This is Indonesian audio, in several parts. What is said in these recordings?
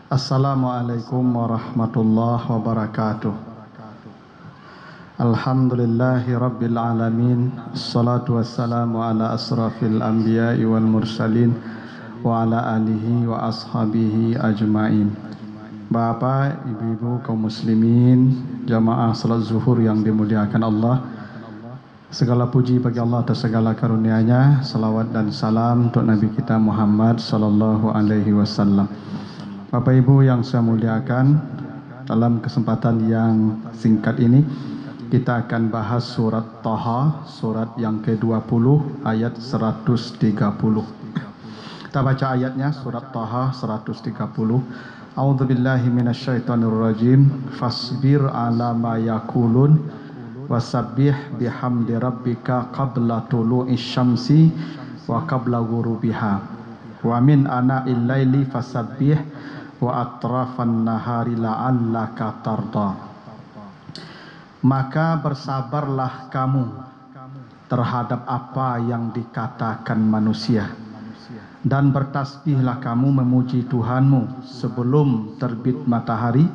Assalamualaikum warahmatullahi wabarakatuh. Alhamdulillahi rabbil alamin. Assalatu wassalamu ala asrafil anbiya'i wal mursalin wa ala alihi wa ashabihi ajma'in. Bapak, ibu-ibu kaum muslimin, jamaah salat zuhur yang dimuliakan Allah, segala puji bagi Allah atas segala karunia-Nya. Salawat dan salam untuk Nabi kita Muhammad sallallahu alaihi wasallam. Bapak Ibu yang saya muliakan, dalam kesempatan yang singkat ini kita akan bahas surat Thaha, surat yang ke-20 ayat 130. Kita baca ayatnya, surat Thaha 130. A'udzubillahi minasyaitonirrajim. Fasbir ala ma yakulun wasabbih bihamdi rabbika qabla tulu'isy syamsi wa qabla ghurubiha wa min ana'il laili fasabbih wa atrafan nahari la'allaka tarda. Maka bersabarlah kamu terhadap apa yang dikatakan manusia, dan bertasbihlah kamu memuji Tuhanmu sebelum terbit matahari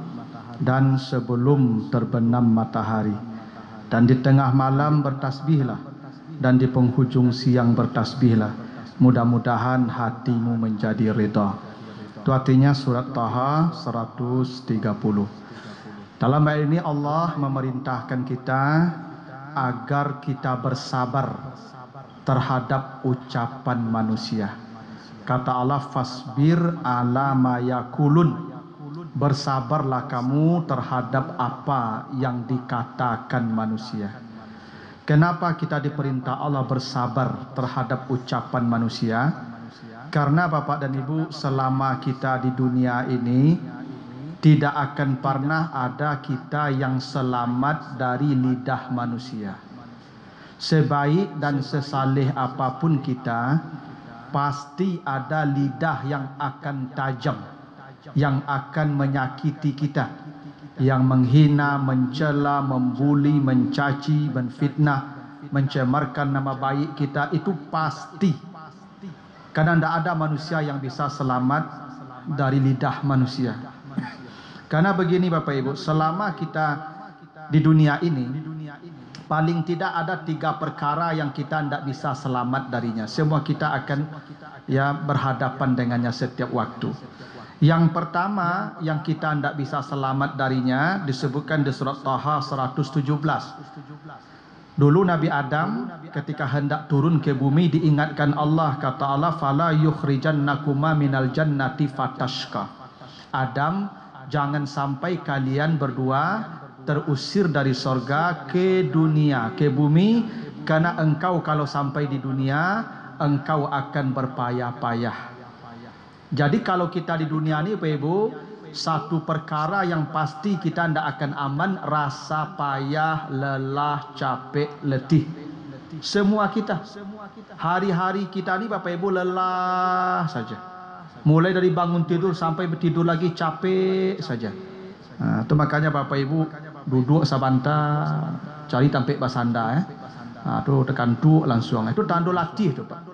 dan sebelum terbenam matahari, dan di tengah malam bertasbihlah, dan di penghujung siang bertasbihlah. Mudah-mudahan hatimu menjadi reda. Itu artinya surat Thaha 130. Dalam ayat ini Allah memerintahkan kita agar kita bersabar terhadap ucapan manusia. Kata Allah, fasbir ala ma yakulun. Bersabarlah kamu terhadap apa yang dikatakan manusia. Kenapa kita diperintah Allah bersabar terhadap ucapan manusia? Karena Bapak dan Ibu, selama kita di dunia ini tidak akan pernah ada kita yang selamat dari lidah manusia. Sebaik dan sesaleh apapun kita, pasti ada lidah yang akan tajam, yang akan menyakiti kita, yang menghina, mencela, membuli, mencaci, menfitnah, mencemarkan nama baik kita. Itu pasti. Karena tidak ada manusia yang bisa selamat dari lidah manusia. Karena begini Bapak Ibu, selama kita di dunia ini, paling tidak ada 3 perkara yang kita tidak bisa selamat darinya. Semua kita akan berhadapan dengannya setiap waktu. Yang pertama yang kita tidak bisa selamat darinya disebutkan di surat Thaha 117. Dulu Nabi Adam ketika hendak turun ke bumi diingatkan Allah, kata Allah, fala yukhrijannakuma minal jannati fatashqa. Adam, jangan sampai kalian berdua terusir dari sorga ke dunia, ke bumi, karena engkau kalau sampai di dunia engkau akan berpayah-payah. Jadi kalau kita di dunia ini Bapak Ibu, satu perkara yang pasti kita tidak akan aman, rasa payah, lelah, capek, letih. Semua kita, hari-hari kita ini Bapak Ibu lelah saja. Mulai dari bangun tidur sampai tidur lagi capek saja. Nah, itu makanya Bapak Ibu duduk sabanta, cari tampik basanda Nah, tu tekan tu langsung. Itu tanda latih tu Pak.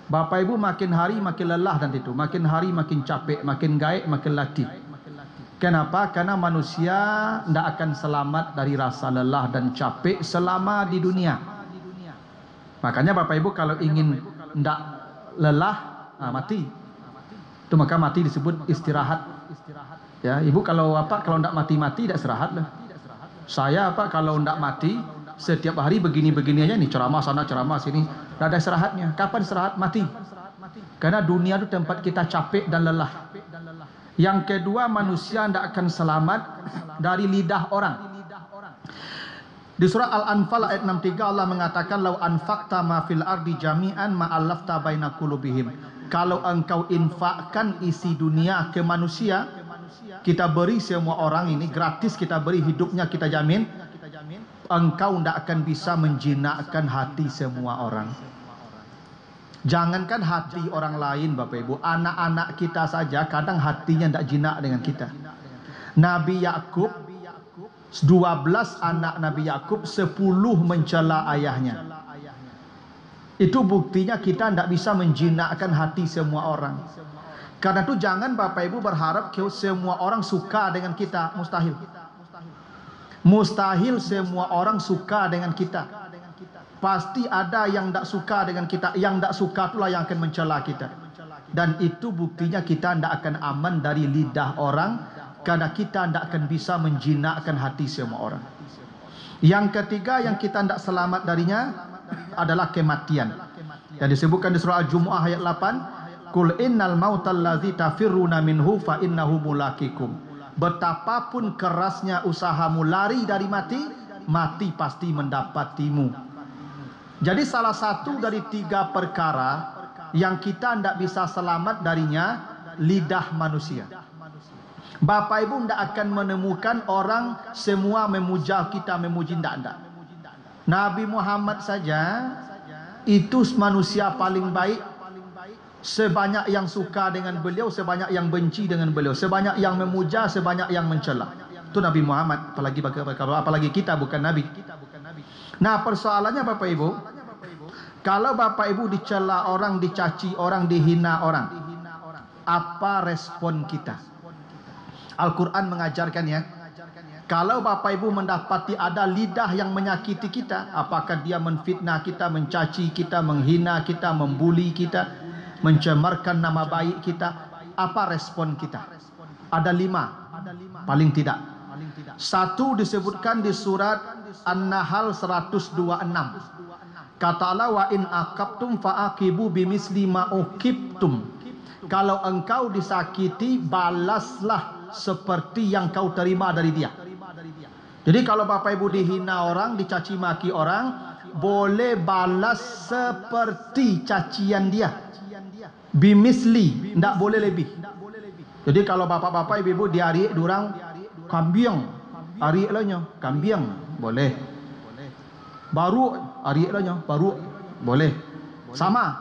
Bapak Ibu makin hari makin lelah nanti itu, makin hari makin capek, makin gaik, makin latih. Kenapa? Karena manusia tidak akan selamat dari rasa lelah dan capek selama di dunia. Makanya Bapak Ibu kalau ingin tidak lelah, mati. Itu maka mati disebut istirahat. Ya, Ibu kalau tidak mati-mati tidak istirahat lah. Saya kalau tidak mati setiap hari begini-begini aja nih, ceramah sana ceramah sini, tidak ada istirahatnya. Kapan istirahat? Mati. Karena dunia itu tempat kita capek dan lelah. Yang kedua, manusia tidak akan selamat dari lidah orang. Di surah Al-Anfal ayat 63 Allah mengatakan, lau anfaqta ma fil ardi jami'an ma allafta baina qulubihim. Kalau engkau infakkan isi dunia ke manusia, kita beri semua orang ini gratis, kita beri hidupnya, kita jamin, engkau tidak akan bisa menjinakkan hati semua orang. Jangankan hati orang lain Bapak Ibu, anak-anak kita saja kadang hatinya tidak jinak dengan kita. Nabi Yakub, 12 anak Nabi Yakub, 10 mencela ayahnya. Itu buktinya kita tidak bisa menjinakkan hati semua orang. Karena itu jangan Bapak Ibu berharap semua orang suka dengan kita. Mustahil. Mustahil semua orang suka dengan kita. Pasti ada yang tidak suka dengan kita. Yang tidak suka itulah yang akan mencela kita. Dan itu buktinya kita tidak akan aman dari lidah orang. Karena kita tidak akan bisa menjinakkan hati semua orang. Yang ketiga yang kita tidak selamat darinya adalah kematian. Yang disebutkan di surah Al-Jumu'ah ayat 8. Qul innal mautal ladzi tafirruna minhu fa innahu mulaqikum. Betapapun kerasnya usahamu lari dari mati, mati pasti mendapatimu. Jadi salah satu dari 3 perkara yang kita tidak bisa selamat darinya, lidah manusia. Bapak Ibu tidak akan menemukan orang semua memuja kita, memuji, tidak. Nabi Muhammad saja itu manusia paling baik. Sebanyak yang suka dengan beliau, sebanyak yang benci dengan beliau, sebanyak yang memuja, sebanyak yang mencela. Itu Nabi Muhammad, apalagi kita bukan Nabi. Nah, persoalannya Bapak Ibu, kalau Bapak Ibu dicela orang, dicaci orang, dihina orang, apa respon kita? Al-Quran mengajarkannya. Kalau Bapak Ibu mendapati ada lidah yang menyakiti kita, apakah dia menfitnah kita, mencaci kita, menghina kita, membuli kita, mencemarkan nama baik kita, apa respon kita? Ada 5 paling tidak. 1 disebutkan di surat An-Nahl 126. Kata Allah, wa in aqabtum fa'aqibu bimisli ma uqibtum. Kalau engkau disakiti, balaslah seperti yang kau terima dari dia. Jadi kalau Bapak Ibu dihina orang, dicaci maki orang, boleh balas seperti cacian dia. Bimisli, tidak boleh lebih. Jadi kalau bapak-bapak ibu-ibu diarik durang kambiang, arik lahnya kambiang, boleh. Baru arik lahnya, baru boleh. Sama.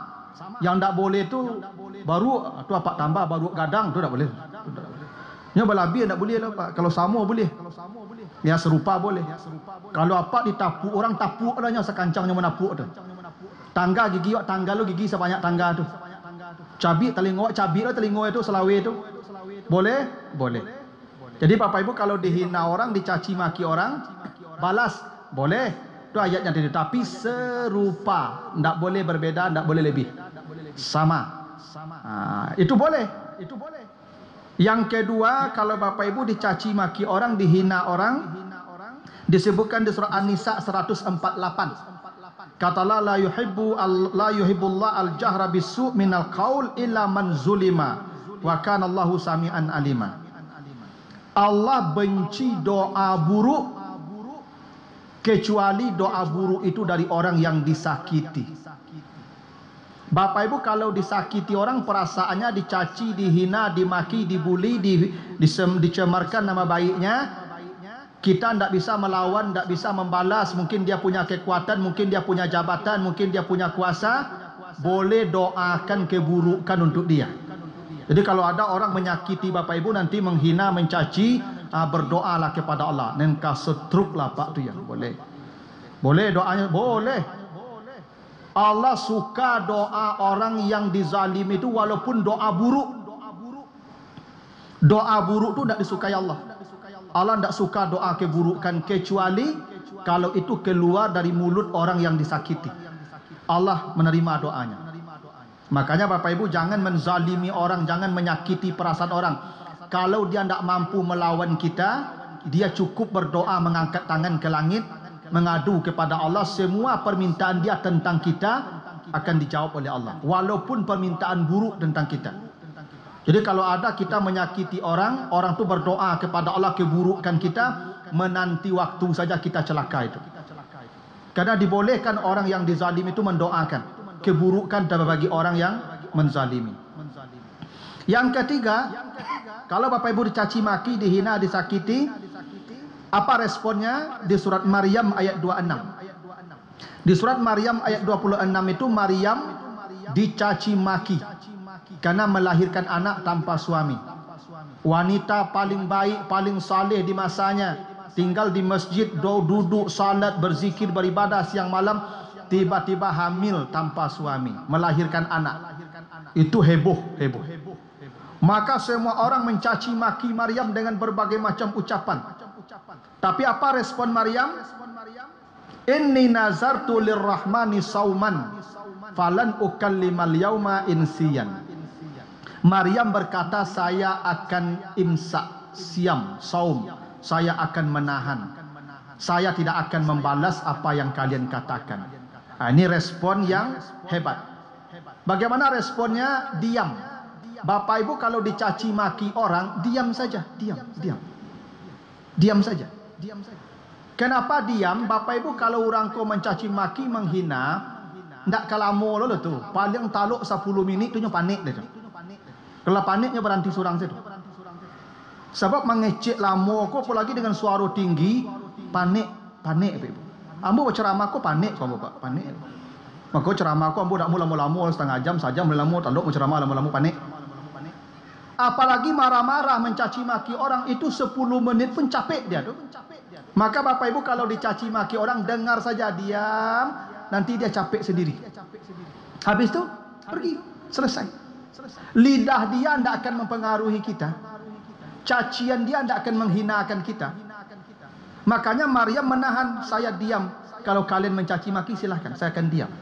Yang tidak boleh itu baru tu apa tambah baru gadang tu tidak boleh. Nya balabi tidak boleh lah Pak. Kalau sama boleh. Ya serupa boleh. Kalau apa ditapuk orang, tapuk lahnya sekancangnya menapuk tu. Tangga gigi, tangga lu gigi sebanyak tangga tu. Cabi telingo, cabi lah telingo itu selawe itu. Boleh? Boleh. Jadi Bapak Ibu kalau dihina orang, dicaci maki orang, balas. Boleh. Itu ayatnya tadi. Tapi serupa. Tidak boleh berbeda, tidak boleh lebih. Sama. Itu boleh. Yang kedua, kalau Bapak Ibu dicaci maki orang, dihina orang, disebutkan di surah An-Nisa 148. Kata Allah, la yuhibbullah al-jahra bisu' minal qaul illa man zulima wa kana Allahu sami'an alima. Allah benci doa buruk kecuali doa buruk itu dari orang yang disakiti. Bapak Ibu kalau disakiti orang, perasaannya dicaci, dihina, dimaki, dibuli, dicemarkan nama baiknya, kita tidak bisa melawan, tidak bisa membalas. Mungkin dia punya kekuatan, mungkin dia punya jabatan, mungkin dia punya kuasa. Boleh doakan keburukan untuk dia. Jadi kalau ada orang menyakiti Bapak Ibu, nanti menghina, mencaci, berdoalah kepada Allah. Nengkah setruk lah Pak tu yang boleh. Boleh doanya, boleh. Allah suka doa orang yang dizalimi itu walaupun doa buruk. Doa buruk itu tidak disukai Allah. Allah tidak suka doa keburukan kecuali kalau itu keluar dari mulut orang yang disakiti. Allah menerima doanya. Makanya Bapak Ibu jangan menzalimi orang, jangan menyakiti perasaan orang. Kalau dia tidak mampu melawan kita, dia cukup berdoa, mengangkat tangan ke langit, mengadu kepada Allah. Semua permintaan dia tentang kita akan dijawab oleh Allah, walaupun permintaan buruk tentang kita. Jadi kalau ada kita menyakiti orang, orang tu berdoa kepada Allah keburukan kita, menanti waktu saja kita celaka itu. Karena dibolehkan orang yang dizalim itu mendoakan keburukan bagi orang yang menzalimi. Yang ketiga, kalau Bapak Ibu dicaci maki, dihina, disakiti, apa responnya? Di surat Maryam ayat 26. Di surat Maryam ayat 26 itu Maryam dicaci maki karena melahirkan anak tanpa suami. Wanita paling baik, paling saleh di masanya, tinggal di masjid, duduk salat, berzikir, beribadah siang malam, tiba-tiba hamil tanpa suami, melahirkan anak. Itu heboh. Maka semua orang mencaci maki Maryam dengan berbagai macam ucapan. Tapi apa respon Maryam? Inni nazartu lirrahmani sauman falan ukallimal yauma insiyan. Maryam berkata, saya akan imsak, siam, saum. Saya akan menahan. Saya tidak akan membalas apa yang kalian katakan. Nah, ini respon yang hebat. Bagaimana responnya? Diam. Bapak Ibu kalau dicaci maki orang, diam saja, diam saja. Kenapa diam? Bapak Ibu kalau orang ko mencaci maki, menghina, ndak kalamo lo tu. Paling taluk 10 minit tu panik dia tu. Kalau paniknya berhenti surang situ. Sebab mengecek lamo ko apalagi dengan suara tinggi, panik Bapak Ibu. Ambo berceramah ko panik ko Bapak, panik. Maka ceramah ko ambo dak mula-mula setengah jam saja mula-mula taluk berceramah lama-lama panik. Apalagi marah-marah mencaci maki orang itu 10 menit pun capek dia tu. Maka Bapak Ibu kalau dicaci maki orang, dengar saja, diam, nanti dia capek sendiri. Habis tu pergi, selesai. Lidah dia tidak akan mempengaruhi kita. Cacian dia tidak akan menghinakan kita. Makanya Maryam menahan, saya diam. Kalau kalian mencaci maki silahkan, saya akan diam.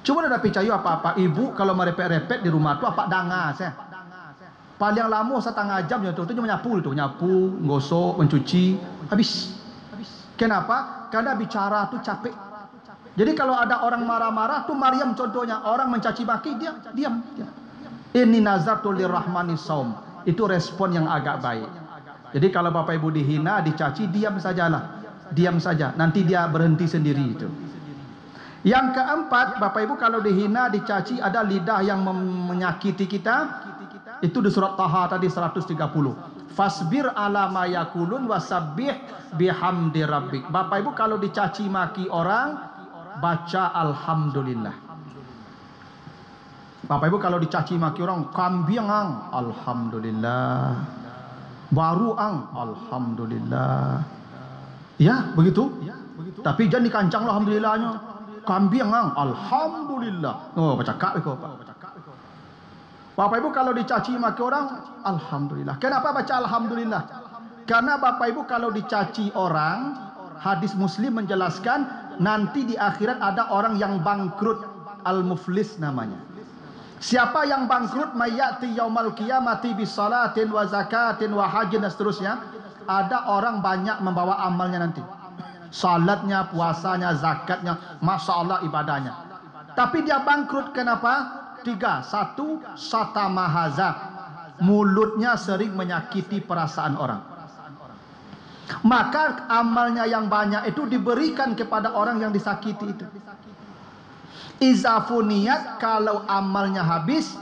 Cuma ada percaya apa-apa. Ibu kalau merepet-repet di rumah tu apa dangas ya. Paling lama setengah jam tu menyapu tu, nyapu, gosok, mencuci, habis. Kenapa? Karena bicara tu capek. Jadi kalau ada orang marah-marah tu, Maryam contohnya, orang mencaci maki, dia diam. Inni nazartu lirrahmani saum. Itu respon yang agak baik. Jadi kalau Bapak Ibu dihina, dicaci, diam sajalah. Diam saja, nanti dia berhenti sendiri itu. Yang keempat, Bapak Ibu kalau dihina, dicaci, ada lidah yang menyakiti kita. Itu di surat Taha tadi 130. Fasbir ala ma yakulun wasabbih bihamdi rabbik. Bapak Ibu kalau dicaci maki orang, baca alhamdulillah. Bapak Ibu kalau dicaci maki orang, kambing ang, alhamdulillah. Baru ang, alhamdulillah. Ya, begitu. Tapi jangan dikancang alhamdulillahnya. Kambing ang, alhamdulillah. Oh, baca kak itu, Pak. Bapak Ibu kalau dicaci maki orang, alhamdulillah. Kenapa baca alhamdulillah? Karena Bapak Ibu kalau dicaci orang, hadis Muslim menjelaskan nanti di akhirat ada orang yang bangkrut, al-muflis namanya. Siapa yang bangkrut? Mayati yaumal qiyamati bisalatin wa zakatin wa hajjin dan seterusnya. Ada orang banyak membawa amalnya nanti. Salatnya, puasanya, zakatnya, masya Allah ibadahnya. Tapi dia bangkrut kenapa? 3. 1. Satamahaza. Mulutnya sering menyakiti perasaan orang. Maka amalnya yang banyak itu diberikan kepada orang yang disakiti itu. Izafuniyat, kalau amalnya habis,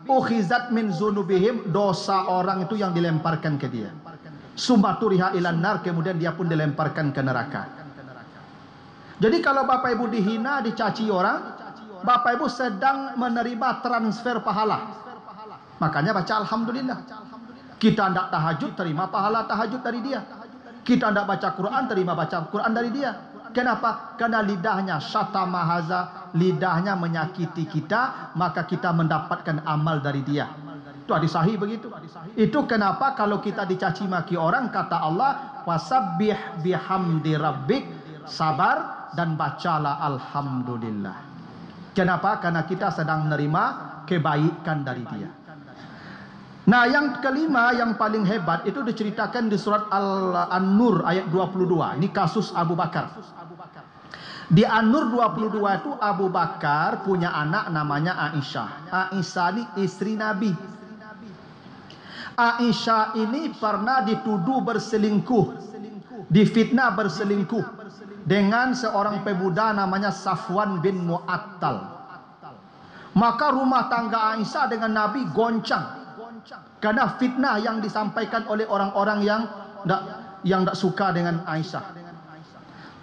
ukhizat min zunubihim, dosa orang itu yang dilemparkan ke dia. Sumbaturiha ilan nar, kemudian dia pun dilemparkan ke neraka. Jadi kalau Bapak Ibu dihina, dicaci orang, Bapak Ibu sedang menerima transfer pahala. Makanya baca alhamdulillah. Kita tidak tahajud, terima pahala tahajud dari dia. Kita tidak baca Quran, terima baca Quran dari dia. Kenapa? Karena lidahnya syatamahaza, lidahnya menyakiti kita, maka kita mendapatkan amal dari dia. Itu hadis sahih begitu. Itu kenapa kalau kita dicaci maki orang, kata Allah, wasabbih bihamdi rabbik, sabar dan bacalah alhamdulillah. Kenapa? Karena kita sedang menerima kebaikan dari dia. Nah, yang kelima yang paling hebat itu diceritakan di surat An-Nur ayat 22. Ini kasus Abu Bakar. Di An-Nur 22 itu Abu Bakar punya anak namanya Aisyah. Aisyah ini istri Nabi. Aisyah ini pernah dituduh berselingkuh, difitnah berselingkuh dengan seorang pemuda namanya Safwan bin Mu'attal. Maka rumah tangga Aisyah dengan Nabi goncang karena fitnah yang disampaikan oleh orang-orang yang tidak suka dengan Aisyah.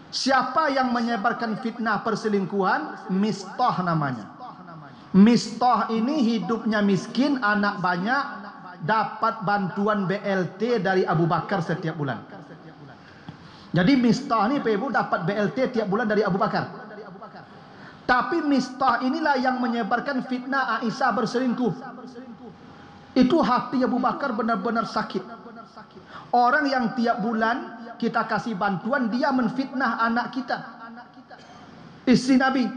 Siapa yang menyebarkan fitnah perselingkuhan? Mistah namanya. Mistah ini hidupnya miskin, anak banyak, dapat bantuan BLT dari Abu Bakar setiap bulan. Jadi Mistah ini Ibu dapat BLT tiap bulan dari Abu Bakar. Tapi Mistah inilah yang menyebarkan fitnah Aisyah berselingkuh. Itu hati Abu Bakar benar-benar sakit. Orang yang tiap bulan kita kasih bantuan, dia menfitnah anak kita, istri Nabi,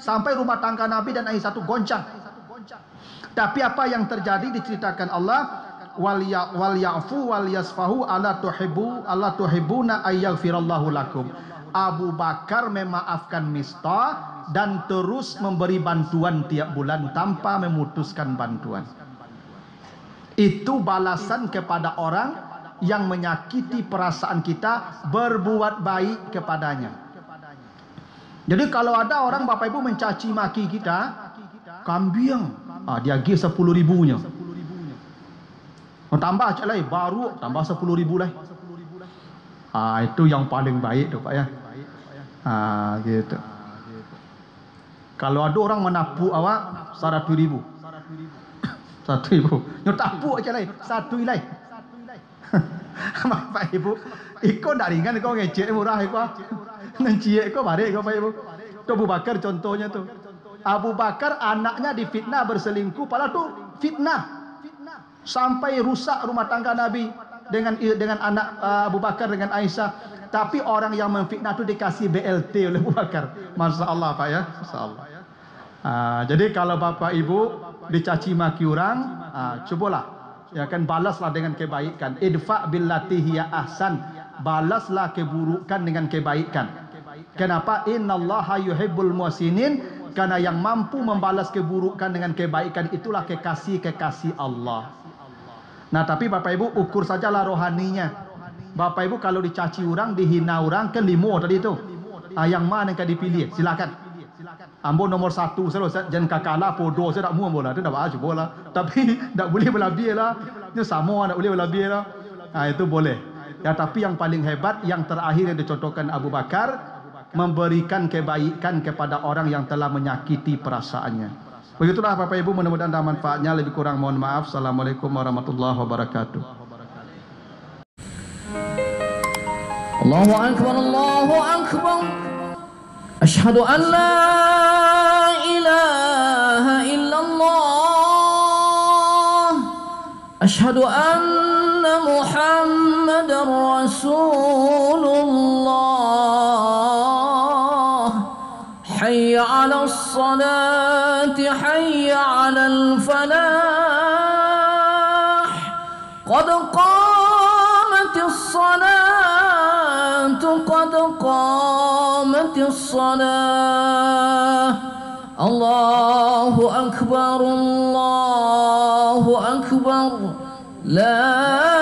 sampai rumah tangga Nabi dan Aisyah itu goncang. Tapi apa yang terjadi diceritakan Allah, wal ya'fu wal yasfahu ala tuhibbuna ayyaghfirallahu lakum. Abu Bakar memaafkan Mistah dan terus memberi bantuan tiap bulan tanpa memutuskan bantuan. Itu balasan kepada orang yang menyakiti perasaan kita, berbuat baik kepadanya. Jadi kalau ada orang Bapak Ibu mencaci maki kita, kambing, dia give 10 ribunya. Tambah cak lah, baru tambah 10 ribu lah. Itu yang paling baik tu Pak ya. Gitu. Kalau ada orang menapu awak 100 ribu, 1 ribu, nyotapu aja lah, 1 ilai. Bapak Ibu, iko tak ringan, iko ngecek murah, iko ngenciek, iko balik, Bapak Ibu. Itu Abu Bakar contohnya tu. Abu Bakar anaknya difitnah berselingkuh, padahal tu fitnah sampai rusak rumah tangga Nabi dengan anak Abu Bakar dengan Aisyah. Tapi orang yang memfitnah tu dikasih BLT oleh Abu Bakar. Masya Allah Pak ya, Masya Allah. Jadi kalau Bapak Ibu dicaci maki orang, cobalah. Ya kan, balaslah dengan kebaikan. Idfa billati hiya ahsan. Balaslah keburukan dengan kebaikan. Kenapa? Innallaha yuhibbul muhsinin. Karena yang mampu membalas keburukan dengan kebaikan itulah kekasih-kekasih Allah. Nah, tapi Bapak Ibu ukur sajalah rohaninya. Bapak Ibu kalau dicaci orang, dihina orang, kan limo tadi itu. Yang mana yang dipilih? Silakan. Ambo nomor 1 saya jangan kakalah podo saya tak mau bola, tu dah baca bola. Tapi tak boleh berlebih lah. Itu sama tak boleh berlebih lah. Itu boleh. Ya, tapi yang paling hebat yang terakhir yang dicontohkan Abu Bakar, memberikan kebaikan kepada orang yang telah menyakiti perasaannya. Begitulah Bapak Ibu, mudah-mudahan ada manfaatnya. Lebih kurang mohon maaf. Assalamualaikum warahmatullahi wabarakatuh. Allahu akbar, Allahu akbar. Asyhadu an la ilaha illallah. Asyhadu anna Muhammadar Rasulullah. Hayya 'alas salati, hayya 'alal falah. Qad qamatis salatu, qad qamatis salah. Allahu akbar, Allahu akbar. La